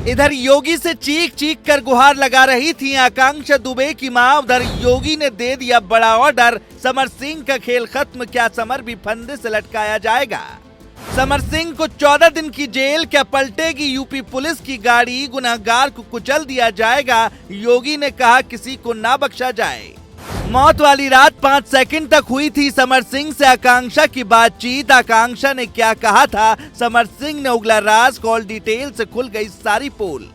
इधर योगी से चीख चीख कर गुहार लगा रही थी आकांक्षा दुबे की मां। उधर योगी ने दे दिया बड़ा ऑर्डर, समर सिंह का खेल खत्म, क्या समर भी फंदे से लटकाया जाएगा। समर सिंह को 14 दिन की जेल, क्या पलटेगी यूपी पुलिस की गाड़ी, गुनहगार को कुचल दिया जाएगा। योगी ने कहा किसी को ना बख्शा जाए। मौत वाली रात 5 सेकंड तक हुई थी समर सिंह से आकांक्षा की बातचीत। आकांक्षा ने क्या कहा था, समर सिंह ने उगला राज, कॉल डिटेल से खुल गई सारी पोल।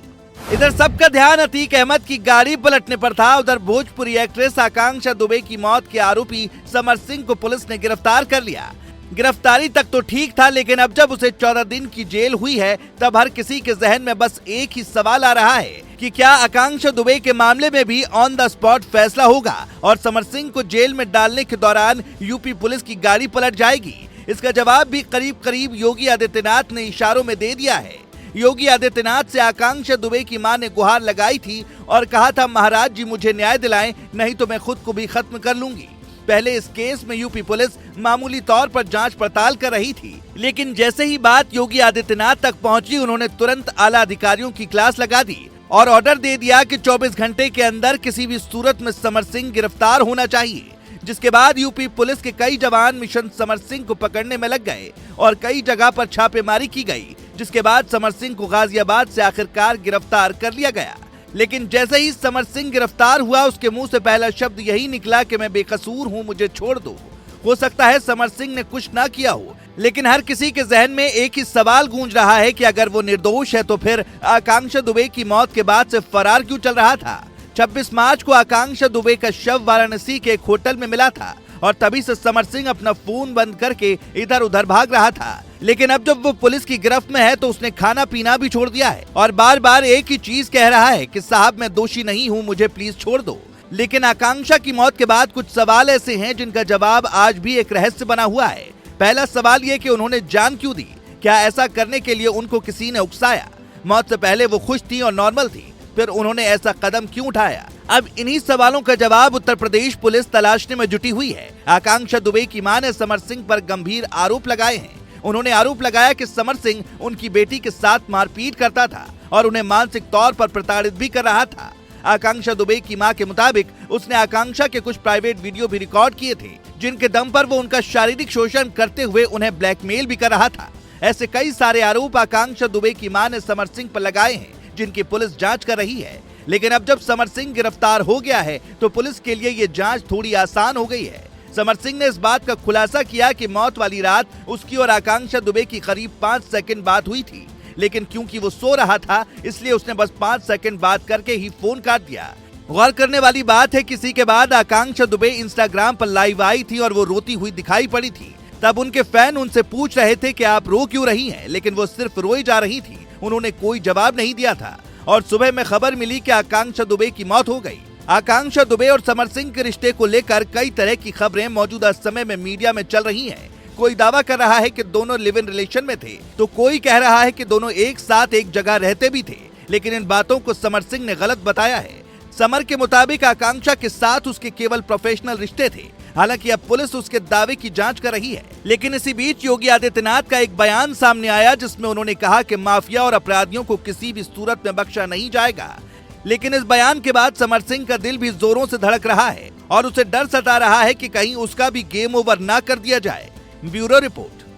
इधर सबका ध्यान अतीक अहमद की गाड़ी पलटने पर था। उधर भोजपुरी एक्ट्रेस आकांक्षा दुबे की मौत के आरोपी समर सिंह को पुलिस ने गिरफ्तार कर लिया। गिरफ्तारी तक तो ठीक था, लेकिन अब जब उसे 14 दिन की जेल हुई है, तब हर किसी के जहन में बस एक ही सवाल आ रहा है कि क्या आकांक्षा दुबे के मामले में भी ऑन द स्पॉट फैसला होगा और समर सिंह को जेल में डालने के दौरान यूपी पुलिस की गाड़ी पलट जाएगी। इसका जवाब भी करीब करीब योगी आदित्यनाथ ने इशारों में दे दिया है। योगी आदित्यनाथ से आकांक्षा दुबे की मां ने गुहार लगाई थी और कहा था, महाराज जी मुझे न्याय दिलाएं, नहीं तो मैं खुद को भी खत्म कर लूंगी। पहले इस केस में यूपी पुलिस मामूली तौर पर जांच पड़ताल कर रही थी, लेकिन जैसे ही बात योगी आदित्यनाथ तक पहुंची, उन्होंने तुरंत आला अधिकारियों की क्लास लगा दी और ऑर्डर दे दिया कि 24 घंटे के अंदर किसी भी सूरत में समर सिंह गिरफ्तार होना चाहिए। जिसके बाद यूपी पुलिस के कई जवान मिशन समर सिंह को पकड़ने में लग गए और कई जगह पर छापेमारी की गई, जिसके बाद समर सिंह को गाजियाबाद से आखिरकार गिरफ्तार कर लिया गया। लेकिन जैसे ही समर सिंह गिरफ्तार हुआ, उसके मुंह से पहला शब्द यही निकला कि मैं बेकसूर हूं, मुझे छोड़ दो। हो सकता है समर सिंह ने कुछ ना किया हो, लेकिन हर किसी के जहन में एक ही सवाल गूंज रहा है कि अगर वो निर्दोष है तो फिर आकांक्षा दुबे की मौत के बाद से फरार क्यों चल रहा था। 26 मार्च को आकांक्षा दुबे का शव वाराणसी के एक होटल में मिला था और तभी से समर सिंह अपना फोन बंद करके इधर उधर भाग रहा था। लेकिन अब जब वो पुलिस की गिरफ्त में है तो उसने खाना पीना भी छोड़ दिया है और बार बार एक ही चीज कह रहा है कि साहब मैं दोषी नहीं हूँ, मुझे प्लीज छोड़ दो। लेकिन आकांक्षा की मौत के बाद कुछ सवाल ऐसे हैं जिनका जवाब आज भी एक रहस्य बना हुआ है। पहला सवाल ये कि उन्होंने जान क्यों दी, क्या ऐसा करने के लिए उनको किसी ने उकसाया। मौत से पहले वो खुश थी और नॉर्मल थी, फिर उन्होंने ऐसा कदम क्यों उठाया। अब इन्हीं सवालों का जवाब उत्तर प्रदेश पुलिस तलाशने में जुटी हुई है। आकांक्षा दुबे की मां ने समर सिंह पर गंभीर आरोप लगाए हैं। उन्होंने आरोप लगाया कि समर सिंह उनकी बेटी के साथ मारपीट करता था और उन्हें मानसिक तौर पर प्रताड़ित भी कर रहा था। आकांक्षा दुबे की मां के मुताबिक उसने आकांक्षा के कुछ प्राइवेट वीडियो भी रिकॉर्ड किए थे, जिनके दम पर वो उनका शारीरिक शोषण करते हुए उन्हें ब्लैकमेल भी कर रहा था। ऐसे कई सारे आरोप आकांक्षा दुबे की मां ने समर सिंह पर लगाए हैं, जिनकी पुलिस जांच कर रही है। लेकिन अब जब समर सिंह गिरफ्तार हो गया है तो पुलिस के लिए ये जांच थोड़ी आसान हो गई है। समर सिंह ने इस बात का खुलासा किया कि मौत वाली रात उसकी और आकांक्षा दुबे की करीब 5 सेकंड बात हुई थी, लेकिन क्योंकि वो सो रहा था इसलिए उसने बस 5 सेकंड बात करके ही फोन काट दिया। गौर करने वाली बात है, किसी के बाद आकांक्षा दुबे इंस्टाग्राम पर लाइव आई थी और वो रोती हुई दिखाई पड़ी थी। तब उनके फैन उनसे पूछ रहे थे कि आप रो क्यों रही हैं, लेकिन वो सिर्फ रोई जा रही थी, उन्होंने कोई जवाब नहीं दिया था। और सुबह में खबर मिली कि आकांक्षा दुबे की मौत हो गई। आकांक्षा दुबे और समर सिंह के रिश्ते को लेकर कई तरह की खबरें मौजूदा समय में मीडिया में चल रही हैं। कोई दावा कर रहा है कि दोनों लिव इन रिलेशन में थे, तो कोई कह रहा है कि दोनों एक साथ एक जगह रहते भी थे, लेकिन इन बातों को समर सिंह ने गलत बताया है। समर के मुताबिक आकांक्षा के साथ उसके केवल प्रोफेशनल रिश्ते थे। हालांकि अब पुलिस उसके दावे की जांच कर रही है। लेकिन इसी बीच योगी आदित्यनाथ का एक बयान सामने आया, जिसमें उन्होंने कहा कि माफिया और अपराधियों को किसी भी सूरत में बख्शा नहीं जाएगा। लेकिन इस बयान के बाद समर सिंह का दिल भी जोरों से धड़क रहा है और उसे डर सता रहा है कि कहीं उसका भी गेम ओवर ना कर दिया जाए। Bureau report.